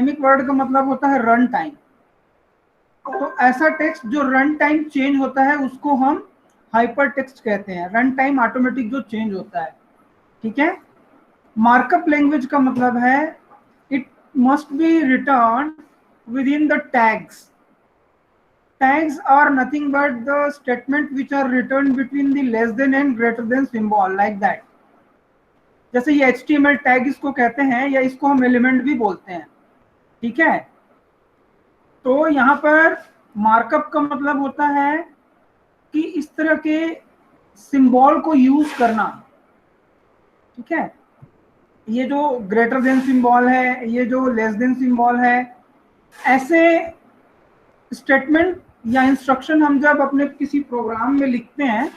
Dynamic word का मतलब होता है रन टाइम। तो ऐसा टेक्स्ट जो रन टाइम चेंज होता है उसको हम हाइपर टेक्स्ट कहते हैं, रन टाइम ऑटोमेटिक जो चेंज होता है। ठीक है। मार्कअप लैंग्वेज का मतलब है it must be return with in the tags. Tags are nothing but the statement which are written between the less than and greater than symbol, like that. जैसे ये HTML टैग इसको कहते हैं, या इसको हम एलिमेंट भी बोलते हैं। ठीक है। तो यहाँ पर मार्कअप का मतलब होता है कि इस तरह के सिंबल को यूज करना। ठीक है। ये जो ग्रेटर देन सिंबल है, ये जो लेस देन सिंबल है, ऐसे स्टेटमेंट या इंस्ट्रक्शन हम जब अपने किसी प्रोग्राम में लिखते हैं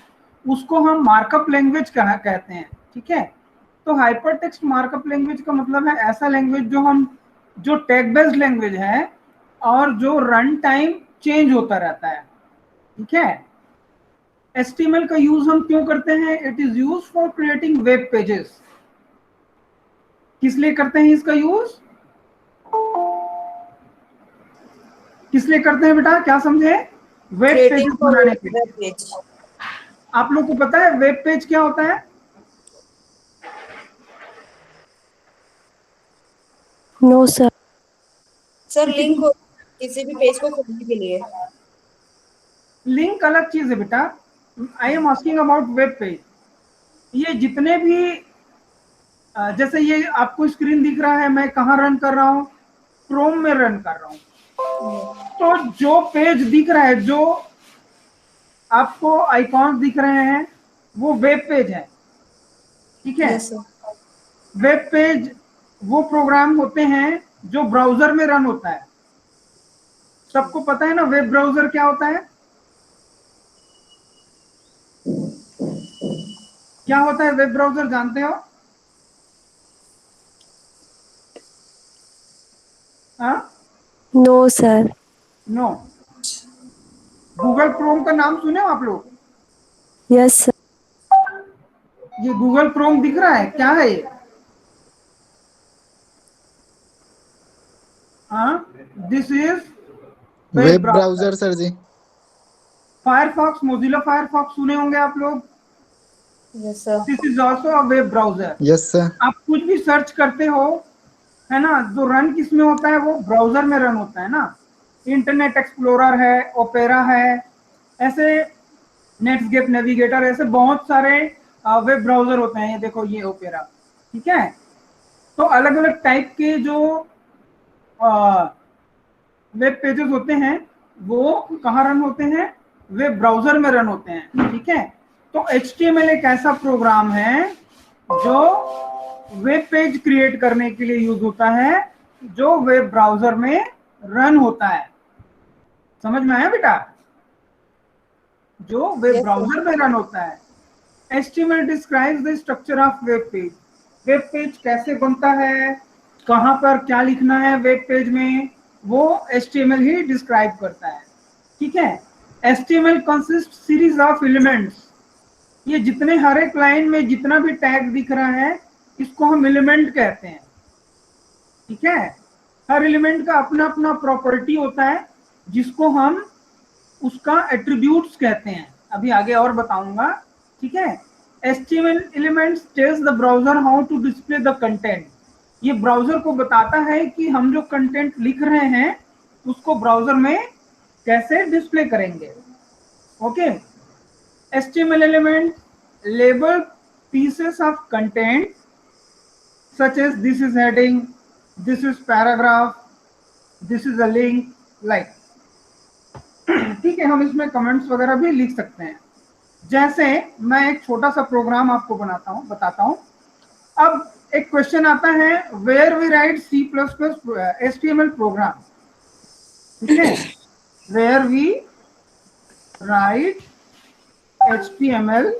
उसको हम मार्कअप लैंग्वेज कहते हैं। ठीक है। तो हाइपर टेक्स्ट मार्कअप लैंग्वेज का मतलब है ऐसा लैंग्वेज जो टैग बेस्ड लैंग्वेज है और जो रन टाइम चेंज होता रहता है। ठीक है। HTML का यूज हम क्यों करते हैं? It is use for creating web pages. किस लिए करते हैं इसका यूज? किस लिए करते हैं बेटा, क्या समझे? वेब पेजेस बनाने के लिए। आप लोग को पता है वेब पेज क्या होता है? No sir. सर लिंक हो किसी भी पेज को खोलने के लिए। लिंक अलग चीज है बेटा। I am asking about web page. ये जितने भी जैसे ये आपको स्क्रीन दिख रहा है, मैं कहाँ रन कर रहा हूँ? क्रोम में रन कर रहा हूँ। तो जो पेज दिख रहा है, जो आपको आइकॉन्स दिख रहे हैं, वो वेब पेज है। ठीक है। yes, वेब पेज वो प्रोग्राम होते हैं जो ब्राउजर में रन होता है। सबको पता है ना वेब ब्राउजर क्या होता है? क्या होता है वेब ब्राउजर, जानते हो? हाँ? No sir. No. Google Chrome का नाम सुने हो आप लोग? Yes sir. ये गूगल क्रोम दिख रहा है, क्या है ये? हाँ, this is web browser sir ji. Firefox, Mozilla Firefox सुने होंगे आप लोग। yes, sir. This is also a web browser. Yes sir. आप कुछ भी सर्च करते हो, है ना, जो रन किस में होता है? वो ब्राउजर में रन होता है ना। इंटरनेट एक्सप्लोरर है, ओपेरा है, ऐसे नेटस्केप नेविगेटर, ऐसे बहुत सारे वेब ब्राउजर होते हैं। ये देखो, ये ओपेरा। ठीक है। तो अलग अलग टाइप के जो वेब पेजेस होते हैं वो कहाँ रन होते हैं? वेब ब्राउजर में रन होते हैं। ठीक है। तो HTML एक ऐसा प्रोग्राम है जो वेब पेज क्रिएट करने के लिए यूज होता है, जो वेब ब्राउजर में रन होता है। समझ में आया बेटा? जो वेब ब्राउजर में रन होता है। HTML describes the structure of web page. Web page कैसे बनता है, कहां पर क्या लिखना है वेब पेज में, वो HTML ही डिस्क्राइब करता है। ठीक है। HTML consists series of elements. ये जितने हर एक लाइन में जितना भी टैग दिख रहा है, इसको हम एलिमेंट कहते हैं। ठीक है। हर एलिमेंट का अपना अपना प्रॉपर्टी होता है, जिसको हम उसका एट्रीब्यूट्स कहते हैं। अभी आगे और बताऊंगा। ठीक है। HTML elements tells the browser how to display the content. ये ब्राउजर को बताता है कि हम जो कंटेंट लिख रहे हैं उसको ब्राउजर में कैसे डिस्प्ले करेंगे। Okay. HTML element label pieces of content such as this is heading, this is paragraph, this is a link, like। ठीक है। हम इसमें कमेंट्स वगैरह भी लिख सकते हैं। जैसे मैं एक छोटा सा प्रोग्राम आपको बताता हूं। अब एक क्वेश्चन आता है, where we write C++ HTML program. ठीक है। Where we write HTML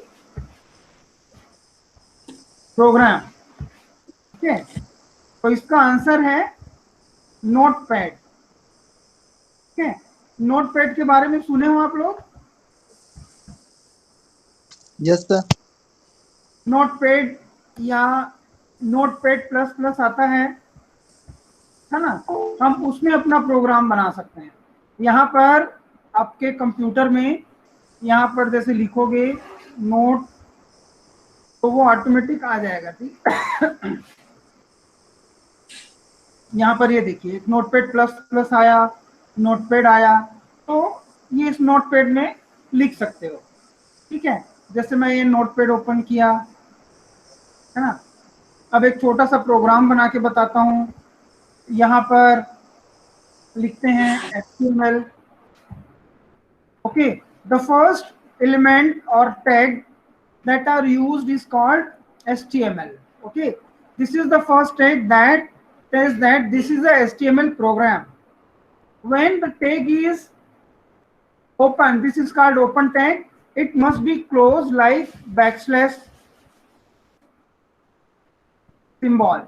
program. ठीक है। तो इसका आंसर है नोटपैड। ठीक है। नोटपैड के बारे में सुने हो आप लोग? Yes sir. नोटपैड या नोटपैड प्लस प्लस आता है है ना, हम उसमें अपना प्रोग्राम बना सकते हैं। यहाँ पर आपके कंप्यूटर में यहाँ पर जैसे लिखोगे नोट तो वो ऑटोमेटिक आ जाएगा, ठीक। यहाँ पर ये देखिए नोटपैड प्लस प्लस आया, नोटपैड आया, तो ये इस नोटपैड में लिख सकते हो, ठीक है। जैसे मैं ये नोटपैड ओपन किया, है ना। अब एक छोटा सा प्रोग्राम बना के बताता हूँ। यहाँ पर लिखते हैं HTML। Okay, the first element और tag that are used is called HTML. Okay, this is the first tag that says that this is a HTML program. When the tag is open, this is called open tag. It must be closed like backslash symbol.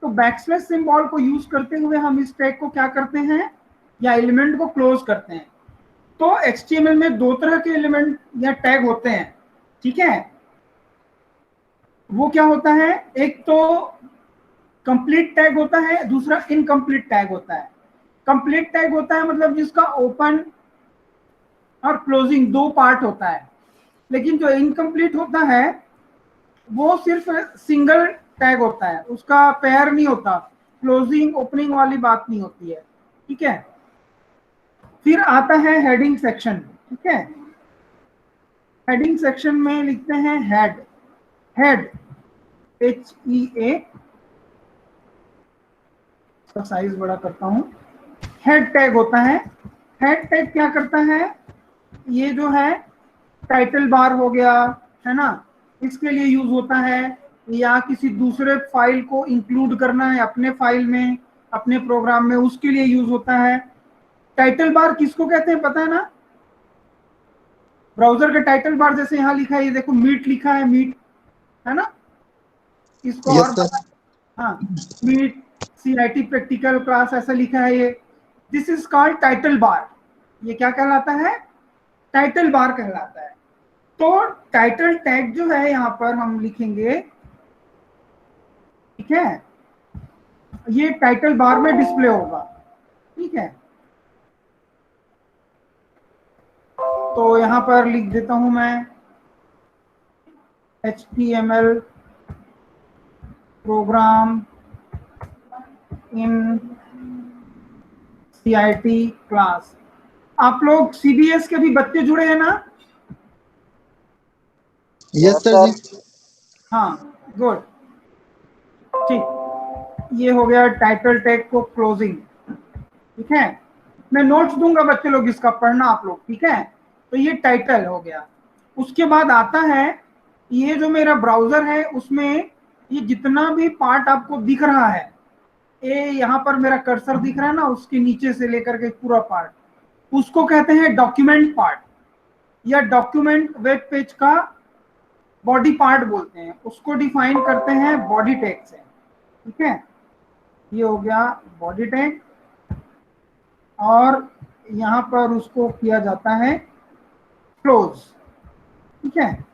तो backslash symbol को use करते हुए हम इस tag को क्या करते हैं, या एलिमेंट को क्लोज करते हैं। तो HTML में दो तरह के एलिमेंट या टैग होते हैं, ठीक है। वो क्या होता है, एक तो कंप्लीट टैग होता है, दूसरा इनकम्प्लीट टैग होता है। कंप्लीट टैग होता है मतलब जिसका ओपन और क्लोजिंग दो पार्ट होता है, लेकिन जो इनकम्प्लीट होता है वो सिर्फ सिंगल टैग होता है, उसका पेयर नहीं होता, क्लोजिंग ओपनिंग वाली बात नहीं होती है, ठीक है। फिर आता है हेडिंग सेक्शन, ठीक है। हेडिंग सेक्शन में लिखते हैं हेड, हेड HEA, इसका साइज बड़ा करता हूं। हेड टैग होता है। हेड टैग क्या करता है, ये जो है टाइटल बार हो गया, है ना, इसके लिए यूज होता है, या किसी दूसरे फाइल को इंक्लूड करना है अपने फाइल में, अपने प्रोग्राम में, उसके लिए यूज होता है। टाइटल बार किसको कहते हैं पता है ना, ब्राउजर का टाइटल बार जैसे यहाँ लिखा है, ये देखो मीट लिखा है, मीट, है ना, इसको Yes, और sir. हाँ, मीट CIT प्रैक्टिकल क्लास ऐसा लिखा है ये, this is called title bar. ये क्या कहलाता है, टाइटल बार कहलाता है। तो टाइटल टैग जो है यहाँ पर हम लिखेंगे, ठीक है, ये टाइटल बार में डिस्प्ले होगा, ठीक है। तो यहाँ पर लिख देता हूं मैं HTML प्रोग्राम इन CIT क्लास। आप लोग CBS के भी बच्चे जुड़े हैं ना? Yes, sir जी। हाँ, गुड, ठीक। ये हो गया टाइटल टैग को क्लोजिंग, ठीक है। मैं नोट्स दूंगा बच्चे लोग, इसका पढ़ना आप लोग, ठीक है। तो ये टाइटल हो गया। उसके बाद आता है ये जो मेरा ब्राउजर है, उसमें ये जितना भी पार्ट आपको दिख रहा है, ये यहाँ पर मेरा कर्सर दिख रहा है ना, उसके नीचे से लेकर के पूरा पार्ट, उसको कहते हैं डॉक्यूमेंट पार्ट, या डॉक्यूमेंट वेब पेज का बॉडी पार्ट बोलते हैं। उसको डिफाइन करते हैं बॉडी टैग से, ठीक है। ये हो गया बॉडी टैग, और यहाँ पर उसको किया जाता है क्लोज, ठीक है।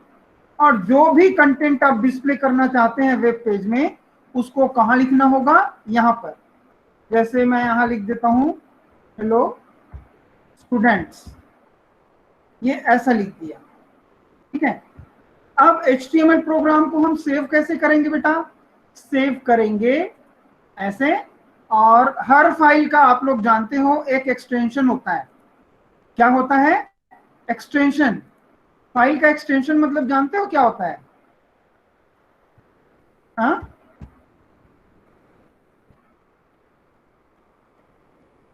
और जो भी कंटेंट आप डिस्प्ले करना चाहते हैं वेब पेज में, उसको कहाँ लिखना होगा, यहाँ पर। जैसे मैं यहाँ लिख देता हूँ हेलो स्टूडेंट्स, ये ऐसा लिख दिया, ठीक है। अब HTML प्रोग्राम को हम सेव कैसे करेंगे बेटा, सेव करेंगे ऐसे, और हर फाइल का आप लोग जानते हो एक एक्सटेंशन होता है। क्या होता है, एक्सटेंशन। फाइल का एक्सटेंशन मतलब जानते हो क्या होता है, हाँ?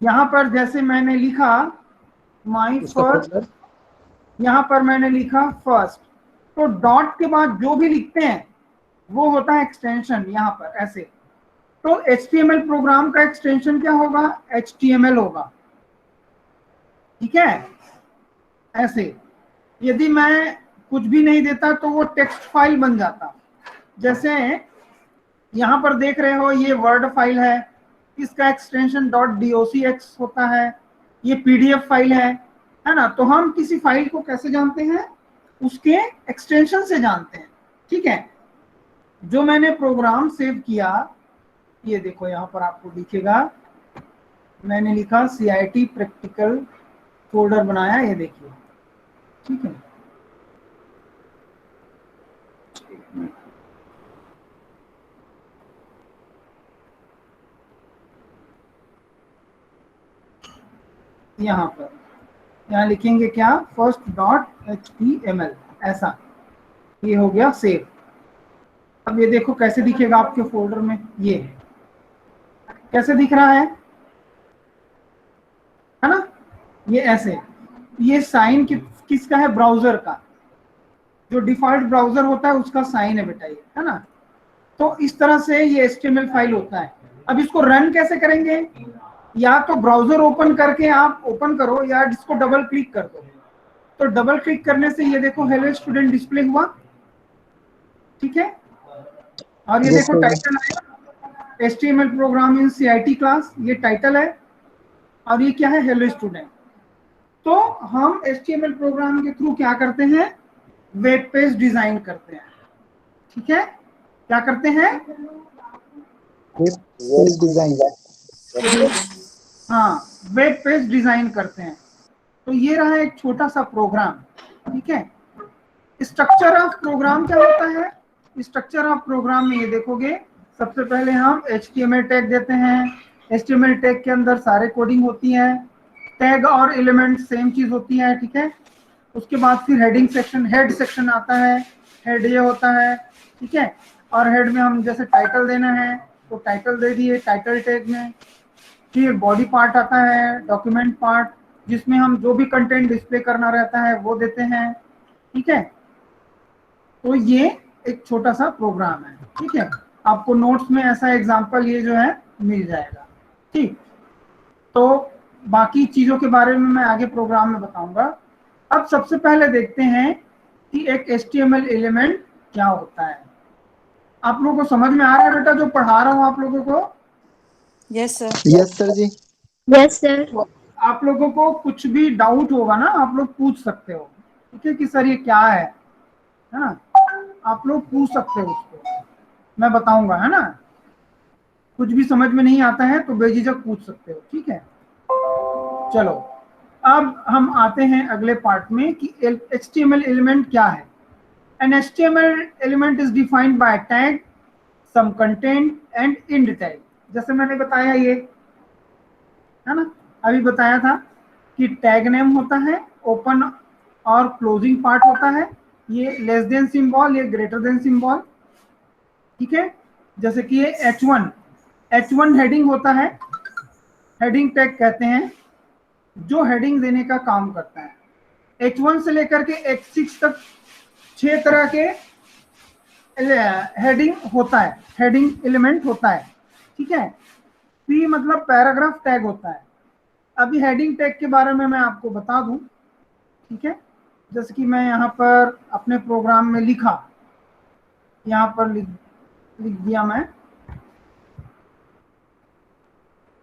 यहां पर जैसे मैंने लिखा माई फर्स्ट, यहां पर मैंने लिखा फर्स्ट, तो डॉट के बाद जो भी लिखते हैं वो होता है एक्सटेंशन, यहां पर ऐसे। तो HTML प्रोग्राम का एक्सटेंशन क्या होगा, HTML होगा, ठीक है, ऐसे। यदि मैं कुछ भी नहीं देता तो वो टेक्स्ट फाइल बन जाता। जैसे यहाँ पर देख रहे हो ये वर्ड फाइल है, इसका एक्सटेंशन .docx होता है, ये PDF फाइल है ना। तो हम किसी फाइल को कैसे जानते हैं, उसके एक्सटेंशन से जानते हैं, ठीक है। जो मैंने प्रोग्राम सेव किया, ये देखो यहाँ पर आपको दिखेगा मैंने लिखा CIT प्रैक्टिकल फोल्डर बनाया, ये देखिए, ठीक है। यहाँ पर यहाँ लिखेंगे क्या, first.html, ऐसा, ये हो गया सेव। अब ये देखो कैसे दिखेगा आपके फोल्डर में, ये कैसे दिख रहा है ना, ये ऐसे। ये साइन किसका है, ब्राउजर का, जो डिफॉल्ट ब्राउजर होता है उसका साइन है बेटा ये, है ना। तो इस तरह से ये HTML फाइल होता है। अब इसको रन कैसे करेंगे, या तो ब्राउजर ओपन करके आप ओपन करो, या इसको डबल क्लिक कर दो। तो डबल क्लिक करने से ये देखो हेलो स्टूडेंट डिस्प्ले हुआ, ठीक है। और ये Yes, देखो sir. टाइटल आया, HTML प्रोग्राम इन CIT क्लास, ये टाइटल है। और ये क्या है, हेलो स्टूडेंट। तो हम HTML प्रोग्राम के थ्रू क्या करते हैं, वेब पेज डिजाइन करते हैं, ठीक है। क्या करते हैं, Web page design. हाँ, वेब पेज डिजाइन करते हैं। तो ये रहा एक छोटा सा प्रोग्राम, ठीक है। स्ट्रक्चर ऑफ प्रोग्राम क्या होता है, स्ट्रक्चर ऑफ प्रोग्राम में ये देखोगे, सबसे पहले हम HTML टैग देते हैं। HTML टैग के अंदर सारे कोडिंग होती है, टैग और एलिमेंट सेम चीज होती है, ठीक है। उसके बाद फिर हेडिंग सेक्शन, हेड सेक्शन आता है, हेड ये होता है, ठीक है। और हेड में हम जैसे टाइटल देना है तो टाइटल दे दिए टाइटल टैग में। फिर बॉडी पार्ट आता है, डॉक्यूमेंट पार्ट, जिसमें हम जो भी कंटेंट डिस्प्ले करना रहता है वो देते हैं, ठीक है। तो ये एक छोटा सा प्रोग्राम है, ठीक है। आपको नोट्स में ऐसा एग्जांपल ये जो है मिल जाएगा, ठीक। तो बाकी चीजों के बारे में मैं आगे प्रोग्राम में बताऊंगा। अब सबसे पहले देखते हैं कि एक HTML एलिमेंट क्या होता है। आप लोगों को समझ में आ रहा है बेटा जो पढ़ा रहा हूं आप लोगों को? Yes sir. Yes, sir जी. Yes, sir. तो आप लोगों को कुछ भी डाउट होगा ना, आप लोग पूछ सकते हो, ठीक है, कि सर ये क्या है ना। आप लोग पूछ सकते हो उसको, मैं बताऊंगा, है ना। कुछ भी समझ में नहीं आता है तो बेझिझक पूछ सकते हो, ठीक है। चलो, अब हम आते हैं अगले पार्ट में कि HTML एलिमेंट क्या है। An HTML element is defined by tag, some content and end tag। जैसे मैंने बताया ये, है ना, अभी बताया था कि टैग नेम होता है, ओपन और क्लोजिंग पार्ट होता है, ये लेस देन सिंबल, ये ग्रेटर देन सिंबल, ठीक है। जैसे कि ये H1 हेडिंग होता है, हेडिंग टैग कहते हैं, जो हेडिंग देने का काम करता है। H1 से लेकर के H6 तक 6 तरह के हेडिंग होता है, हेडिंग एलिमेंट होता है, ठीक है। P मतलब पैराग्राफ टैग होता है। अभी हेडिंग टैग के बारे में मैं आपको बता दूं, ठीक है। जैसे कि मैं यहाँ पर अपने प्रोग्राम में लिखा, यहाँ पर लिख दिया मैं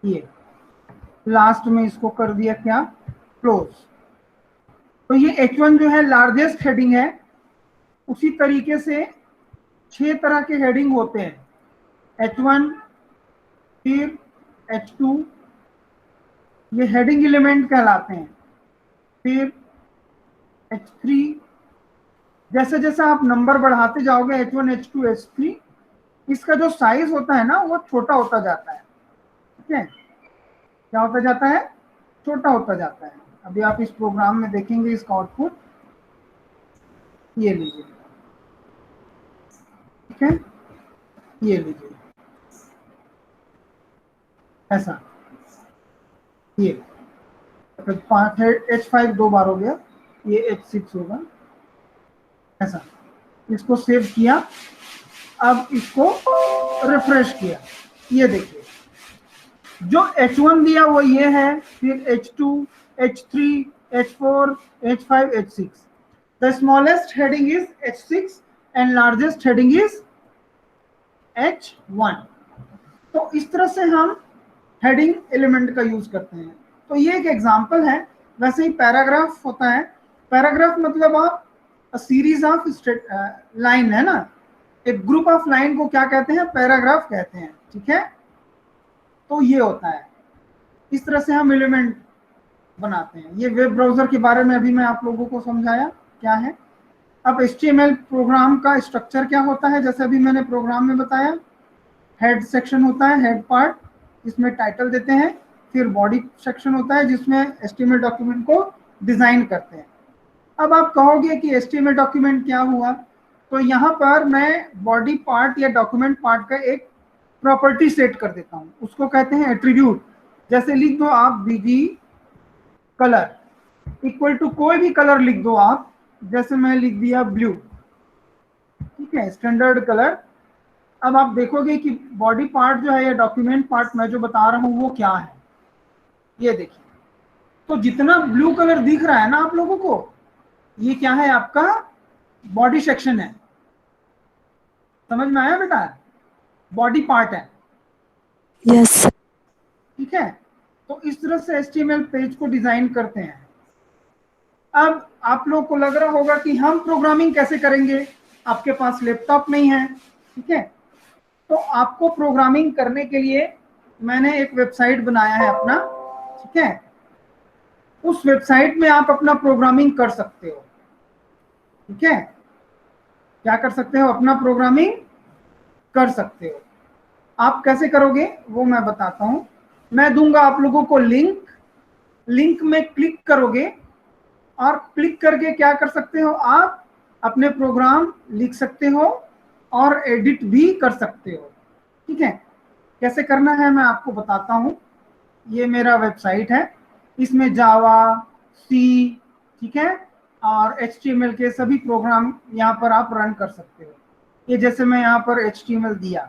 ये, लास्ट में इसको कर दिया क्या, क्लोज। तो ये H1 जो है लार्जेस्ट हेडिंग है। उसी तरीके से 6 तरह के हेडिंग होते हैं, H1, फिर H2, ये हेडिंग एलिमेंट कहलाते हैं। फिर H3, जैसे जैसे आप नंबर बढ़ाते जाओगे H1, H2, H3, इसका जो साइज होता है ना वो छोटा होता जाता है, ठीक है। क्या होता जाता है, छोटा होता जाता है। अभी आप इस प्रोग्राम में देखेंगे इसका आउटपुट, ये लीजिए, ठीक है, ये लीजिए ऐसा, ये 5 है, H5 2 बार हो गया, ये H6 होगा ऐसा। इसको सेव किया, अब इसको रिफ्रेश किया, ये देखिए जो H1 दिया वो ये है, फिर H2, H3, H4, H5, H6। The smallest heading is H6 and largest heading is H1। तो इस तरह से हम हेडिंग एलिमेंट का यूज करते हैं। तो ये एक एग्जांपल है। वैसे ही पैराग्राफ होता है, पैराग्राफ मतलब आप सीरीज ऑफ लाइन, है ना। एक ग्रुप ऑफ लाइन को क्या कहते हैं, पैराग्राफ कहते हैं, ठीक है। तो ये होता है। इस तरह से हम एलिमेंट बनाते हैं। ये वेब ब्राउजर के बारे में अभी मैं आप लोगों को समझाया क्या है। अब HTML प्रोग्राम का स्ट्रक्चर क्या होता है, जैसे अभी मैंने प्रोग्राम में बताया, हेड सेक्शन होता है, हेड पार्ट, जिसमें टाइटल देते हैं, फिर बॉडी सेक्शन होता है जिसमें HTML डॉक्यूमेंट को डिजाइन करते हैं। अब आप कहोगे कि HTML डॉक्यूमेंट क्या हुआ, तो यहाँ पर मैं बॉडी पार्ट या डॉक्यूमेंट पार्ट का एक प्रॉपर्टी सेट कर देता हूँ, उसको कहते हैं एट्रीब्यूट। जैसे लिख दो आप बीजी कलर इक्वल टू कोई भी कलर लिख दो आप, जैसे मैं लिख दिया ब्लू, ठीक है, स्टैंडर्ड कलर। अब आप देखोगे कि बॉडी पार्ट जो है या डॉक्यूमेंट पार्ट मैं जो बता रहा हूँ वो क्या है, ये देखिए। तो जितना ब्लू कलर दिख रहा है ना आप लोगों को, ये क्या है, आपका बॉडी सेक्शन है। समझ में आया बेटा? बॉडी पार्ट है, यस सर। ठीक है। तो इस तरह से HTML पेज को डिजाइन करते हैं। अब आप लोग को लग रहा होगा कि हम प्रोग्रामिंग कैसे करेंगे, आपके पास लैपटॉप नहीं है, ठीक है। तो आपको प्रोग्रामिंग करने के लिए मैंने एक वेबसाइट बनाया है अपना, ठीक है। उस वेबसाइट में आप अपना प्रोग्रामिंग कर सकते हो, ठीक है। क्या कर सकते हो? अपना प्रोग्रामिंग कर सकते हो। आप कैसे करोगे वो मैं बताता हूं। मैं दूंगा आप लोगों को लिंक, लिंक में क्लिक करोगे और क्लिक करके क्या कर सकते हो, आप अपने प्रोग्राम लिख सकते हो और एडिट भी कर सकते हो, ठीक है। कैसे करना है मैं आपको बताता हूं। ये मेरा वेबसाइट है, इसमें जावा, सी, ठीक है, और HTML के सभी प्रोग्राम यहाँ पर आप रन कर सकते हो। ये जैसे मैं यहाँ पर HTML दिया,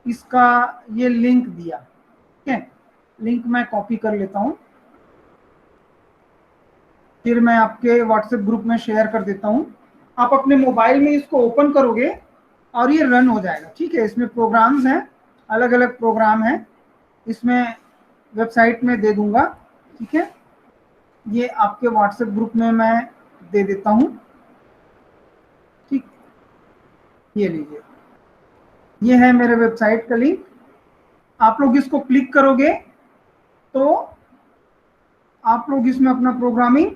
इसका ये लिंक दिया, ठीक है। लिंक मैं कॉपी कर लेता हूँ, फिर मैं आपके व्हाट्सएप ग्रुप में शेयर कर देता हूँ। आप अपने मोबाइल में इसको ओपन करोगे और ये रन हो जाएगा, ठीक है। इसमें प्रोग्राम्स हैं, अलग अलग प्रोग्राम हैं, इसमें वेबसाइट में दे दूंगा, ठीक है। ये आपके व्हाट्सएप ग्रुप में मैं दे देता हूँ, ठीक। ये लीजिए, ये है मेरे वेबसाइट का लिंक। आप लोग इसको क्लिक करोगे तो आप लोग इसमें अपना प्रोग्रामिंग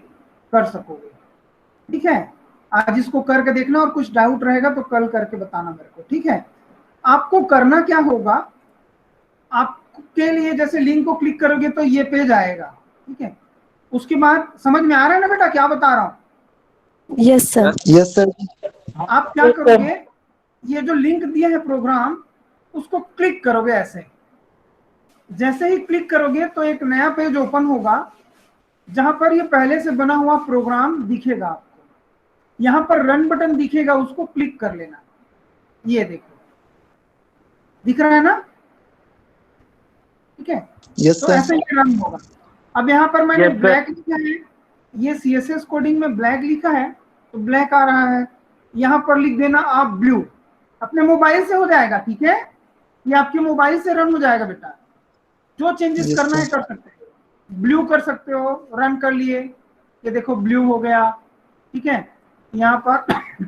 कर सकोगे, ठीक है। आज इसको करके देखना और कुछ डाउट रहेगा तो कल करके बताना मेरे को, ठीक है। आपको करना क्या होगा, आपके लिए जैसे लिंक को क्लिक करोगे तो ये पेज आएगा, ठीक है। उसके बाद समझ में आ रहा है ना बेटा क्या बता रहा हूँ? Yes sir. Yes sir. आप क्या करोगे, ये जो लिंक दिया है प्रोग्राम, उसको क्लिक करोगे ऐसे। जैसे ही क्लिक करोगे तो एक नया पेज ओपन होगा जहां पर ये पहले से बना हुआ प्रोग्राम दिखेगा आपको। यहां पर रन बटन दिखेगा, उसको क्लिक कर लेना। ये देखो दिख रहा है ना, ठीक है। यस तो सर। ऐसे ही रन होगा। अब यहाँ पर मैंने ब्लैक लिखा है, ये CSS कोडिंग में ब्लैक लिखा है तो ब्लैक आ रहा है। यहाँ पर लिख देना आप ब्लू, अपने मोबाइल से हो जाएगा, ठीक है। ये आपके मोबाइल से रन हो जाएगा बेटा। जो चेंजेस Yes, करना है sir. कर सकते हो, ब्लू कर सकते हो, रन कर लिए, ये देखो ब्लू हो गया, ठीक है। यहाँ पर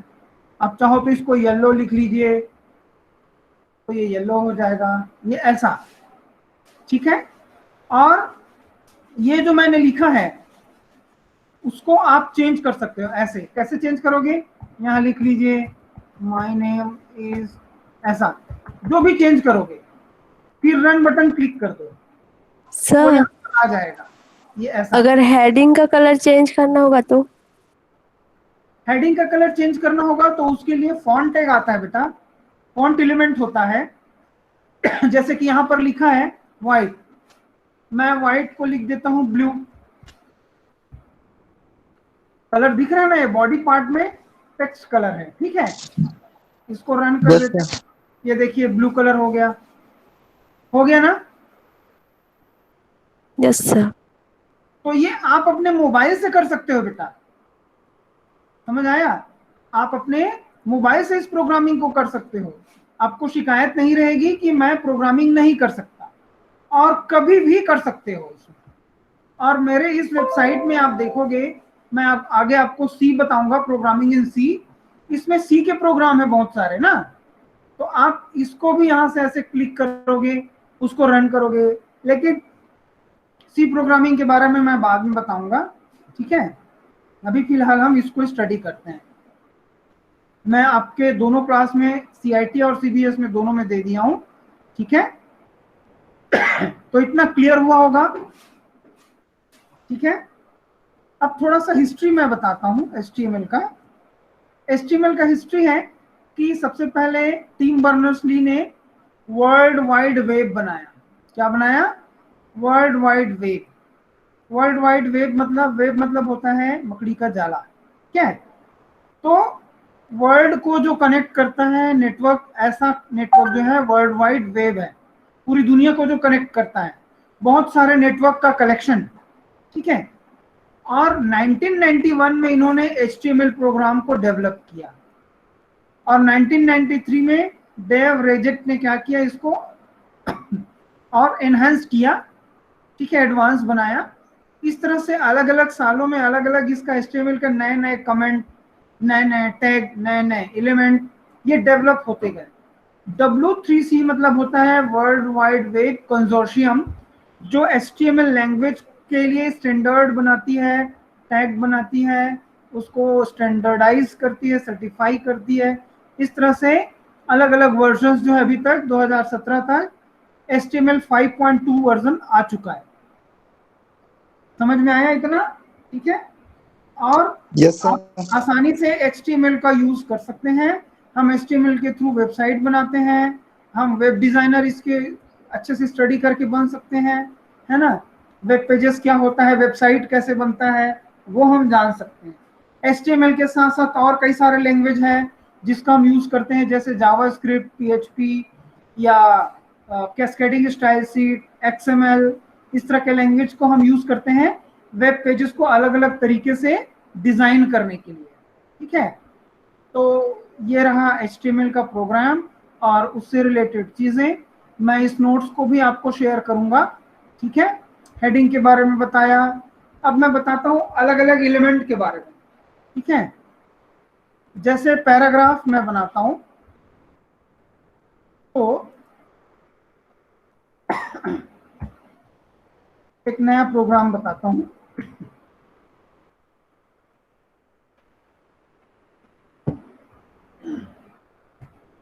आप चाहो तो इसको येलो लिख लीजिए तो ये येलो हो जाएगा, ये ऐसा, ठीक है। और ये जो मैंने लिखा है उसको आप चेंज कर सकते हो। ऐसे कैसे चेंज करोगे, यहाँ लिख लीजिए माय नेम इज, ऐसा जो भी चेंज करोगे, फिर रन बटन क्लिक कर दो, वो सर यहाँ पर आ जाएगा, ये ऐसा। अगर हेडिंग का कलर चेंज करना होगा तो? हेडिंग का कलर चेंज करना होगा तो उसके लिए फॉन्ट टैग आता है बेटा, फॉन्ट एलिमेंट होता है। जैसे कि यहाँ पर लिखा है व्हाइट, मैं व्हाइट को लिख देता हूँ ब्लू। कलर दिख रहा है ना, ये बॉडी पार्ट में टेक्स्ट कलर है, ठीक है। इसको रन कर Yes, देते sir. हैं, ये देखिए ब्लू कलर हो गया, हो गया ना। Yes sir. तो ये आप अपने मोबाइल से कर सकते हो बेटा, समझ आया? आप अपने मोबाइल से इस प्रोग्रामिंग को कर सकते हो। आपको शिकायत नहीं रहेगी कि मैं प्रोग्रामिंग नहीं कर सकता, और कभी भी कर सकते हो इसमें। और मेरे इस वेबसाइट में आप देखोगे, मैं आगे आपको सी बताऊंगा, प्रोग्रामिंग इन सी। इसमें सी के प्रोग्राम है बहुत सारे ना, तो आप इसको भी यहाँ से ऐसे क्लिक करोगे, उसको रन करोगे। लेकिन सी प्रोग्रामिंग के बारे में मैं बाद में बताऊंगा, ठीक है। अभी फिलहाल हम इसको स्टडी करते हैं। मैं आपके दोनों क्लास में CIT और CBS में दोनों में दे दिया हूं, ठीक है। तो इतना क्लियर हुआ होगा, ठीक है। अब थोड़ा सा हिस्ट्री मैं बताता हूं HTML का। HTML का हिस्ट्री है कि सबसे पहले टिम बर्नर्स-ली ने वर्ल्ड वाइड वेब बनाया। क्या बनाया? World wide web. World wide web मतलब होता है मकड़ी का जाला, क्या है। तो वर्ल्ड को जो कनेक्ट करता है नेटवर्क, ऐसा नेटवर्क जो है वर्ल्ड वाइड वेब है। पूरी दुनिया को जो कनेक्ट करता है, बहुत सारे नेटवर्क का कलेक्शन, ठीक है। और 1991 में इन्होंने HTML प्रोग्राम को डेवलप किया और 1993 में डेव रेजेक्ट ने क्या किया, इसको और एनहांस किया, ठीक है, एडवांस बनाया। इस तरह से अलग अलग सालों में अलग अलग इसका HTML का नए नए कमेंट, नए नए टैग, नए नए एलिमेंट ये डेवलप होते गए। W3C मतलब होता है वर्ल्ड वाइड वेब कंसोर्शियम, जो HTML लैंग्वेज के लिए स्टैंडर्ड बनाती है, टैग बनाती है, उसको स्टैंडर्डाइज करती है, सर्टिफाई करती है। इस तरह से अलग अलग वर्जन्स जो है अभी तक 2017 तक HTML 5.2 वर्जन आ चुका है। समझ में आया इतना? ठीक है। और यस आप सर। आसानी से HTML का यूज कर सकते हैं। हम HTML के थ्रू वेबसाइट बनाते हैं, हम वेब डिजाइनर इसके अच्छे से स्टडी करके बन सकते हैं, है ना। वेब पेजेस क्या होता है, वेबसाइट कैसे बनता है, वो हम जान सकते हैं। HTML के साथ साथ और कई सारे लैंग्वेज हैं जिसका हम यूज करते हैं, जैसे जावास्क्रिप्ट, PHP या कैस्केडिंग स्टाइल शीट, XML। इस तरह के लैंग्वेज को हम यूज करते हैं वेब पेजेस को अलग अलग तरीके से डिजाइन करने के लिए, ठीक है। तो ये रहा HTML का प्रोग्राम और उससे रिलेटेड चीजें। मैं इस नोट्स को भी आपको शेयर करूंगा, ठीक है। हेडिंग के बारे में बताया। अब मैं बताता हूं अलग अलग एलिमेंट के बारे में, ठीक है। जैसे पैराग्राफ मैं बनाता हूं तो एक नया प्रोग्राम बताता हूं।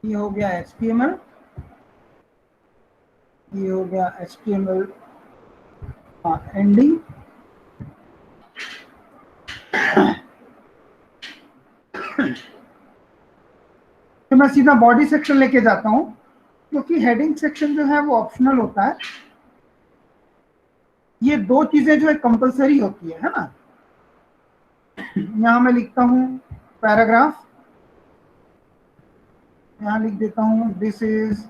ये हो गया HTML, ये हो गया HTML एंडिंग। तो मैं सीधा बॉडी सेक्शन लेके जाता हूं, क्योंकि हेडिंग सेक्शन जो है वो ऑप्शनल होता है। ये दो चीजें जो है कंपलसरी होती है ना। यहां मैं लिखता हूं पैराग्राफ, यहां लिख देता हूं this is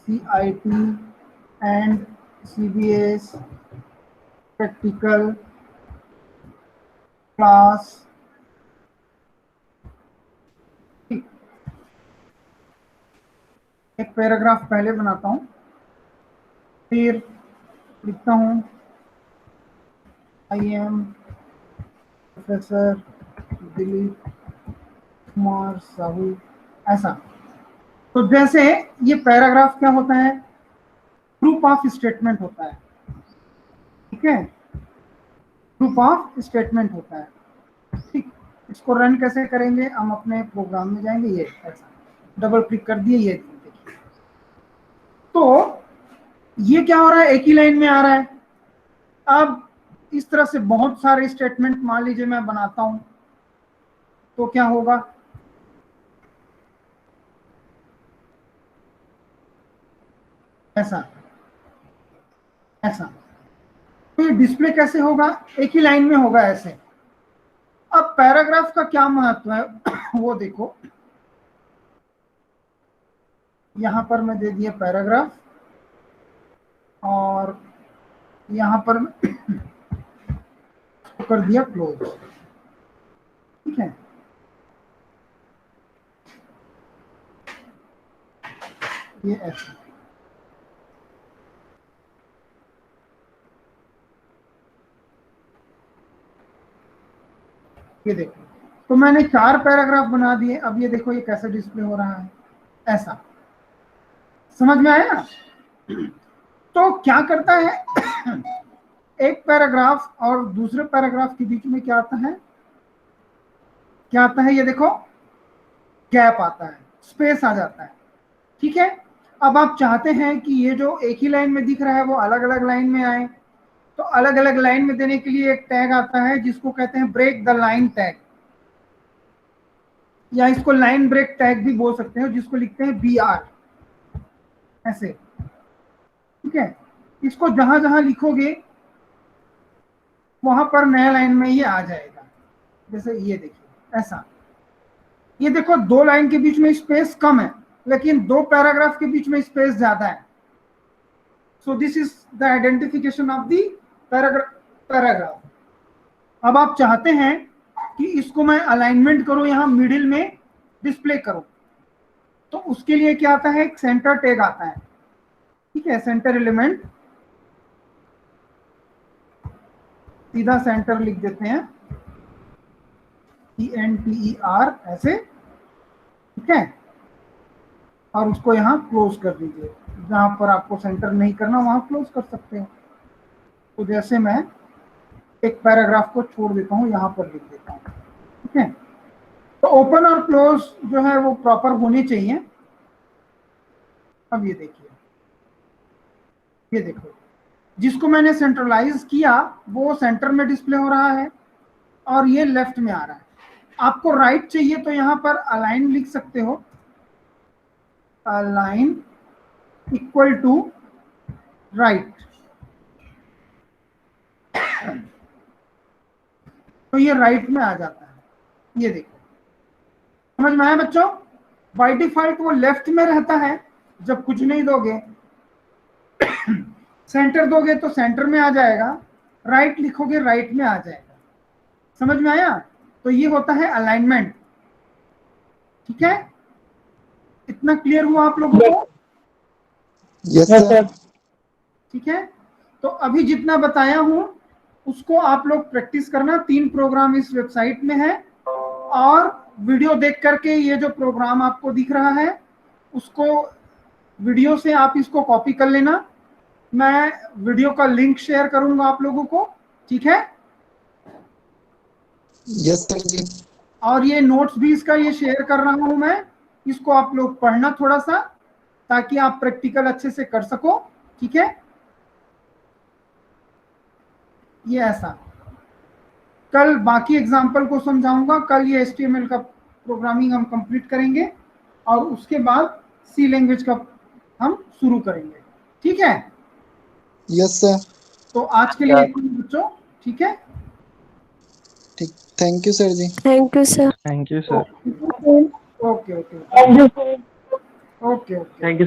CIT and CBS practical class. एक पैराग्राफ पहले बनाता हूं, फिर लिखता हूं I am professor Dilip Kumar Sahu, ऐसा। तो जैसे ये पैराग्राफ क्या होता है, प्रूफ ऑफ स्टेटमेंट होता है, ठीक है। प्रूफ ऑफ स्टेटमेंट होता है, ठीक। इसको रन कैसे करेंगे, हम अपने प्रोग्राम में जाएंगे, ये ऐसा डबल क्लिक कर दिए, ये देखिए। तो ये क्या हो रहा है, एक ही लाइन में आ रहा है। अब इस तरह से बहुत सारे स्टेटमेंट मान लीजिए मैं बनाता हूं तो क्या होगा, ऐसा ऐसा। तो ये डिस्प्ले कैसे होगा, एक ही लाइन में होगा ऐसे। अब पैराग्राफ का क्या महत्व है वो देखो, यहां पर मैं दे दिया पैराग्राफ और यहां पर कर दिया क्लोज, ठीक है। ये ऐसा, ये देखो। तो मैंने 4 पैराग्राफ बना दिए। अब ये देखो ये कैसे डिस्प्ले हो रहा है, ऐसा। समझ में आया? तो क्या करता है एक पैराग्राफ और दूसरे पैराग्राफ के बीच में क्या आता है, क्या आता है, ये देखो गैप आता है, स्पेस आ जाता है। ठीक है, अब आप चाहते हैं कि ये जो एक ही लाइन में दिख रहा है वो अलग अलग लाइन में आए, तो अलग अलग लाइन में देने के लिए एक टैग आता है जिसको कहते हैं ब्रेक द लाइन टैग, या इसको लाइन ब्रेक टैग भी बोल सकते हैं, जिसको लिखते हैं BR ऐसे। ठीक है, इसको जहां जहां लिखोगे वहां पर नया लाइन में ये आ जाएगा। जैसे ये देखिए ऐसा, ये देखो दो लाइन के बीच में स्पेस कम है लेकिन दो पैराग्राफ के बीच में स्पेस ज्यादा है। So this is the identification of the paragraph. अब आप चाहते हैं कि इसको मैं अलाइनमेंट करूं, यहां मिडिल में डिस्प्ले करूं, तो उसके लिए क्या आता है, एक सेंटर टैग आता है। ठीक है, सेंटर एलिमेंट, सीधा सेंटर लिख देते हैं, CENTER ऐसे। ठीक है, और उसको यहाँ क्लोज कर दीजिए, जहां पर आपको सेंटर नहीं करना वहां क्लोज कर सकते हो। तो जैसे मैं एक पैराग्राफ को छोड़ देता हूं, यहां पर लिख देता हूं। ठीक है, तो ओपन और क्लोज जो है वो प्रॉपर होने चाहिए। अब ये देखिए, ये देखो जिसको मैंने सेंट्रलाइज किया वो सेंटर में डिस्प्ले हो रहा है और ये लेफ्ट में आ रहा है। आपको राइट चाहिए तो यहाँ पर अलाइन लिख सकते हो, अलाइन इक्वल टू राइट, तो ये राइट में आ जाता है। ये देखो, समझ में आया बच्चों? बाय डिफॉल्ट वो लेफ्ट में रहता है जब कुछ नहीं दोगे, सेंटर दोगे तो सेंटर में आ जाएगा, राइट लिखोगे राइट में आ जाएगा। समझ में आया? तो ये होता है अलाइनमेंट। ठीक है, इतना क्लियर हुआ आप लोगों को? Yes sir. ठीक है, तो अभी जितना बताया हूं उसको आप लोग प्रैक्टिस करना। 3 प्रोग्राम इस वेबसाइट में है और वीडियो देख करके ये जो प्रोग्राम आपको दिख रहा है उसको वीडियो से आप इसको कॉपी कर लेना। मैं वीडियो का लिंक शेयर करूंगा आप लोगों को। ठीक है, यस सर जी। और ये नोट्स भी इसका ये शेयर कर रहा हूं मैं, इसको आप लोग पढ़ना थोड़ा सा ताकि आप प्रैक्टिकल अच्छे से कर सको। ठीक है, ये ऐसा। कल बाकी एग्जाम्पल को समझाऊंगा। कल ये HTML का प्रोग्रामिंग हम कंप्लीट करेंगे और उसके बाद C लैंग्वेज का हम शुरू करेंगे। ठीक है, यस सर। तो आज के लिए इतना ही बच्चों। ठीक है, ठीक, thank you sir ji. Thank you sir. Thank you sir. Okay okay okay okay. Thank you.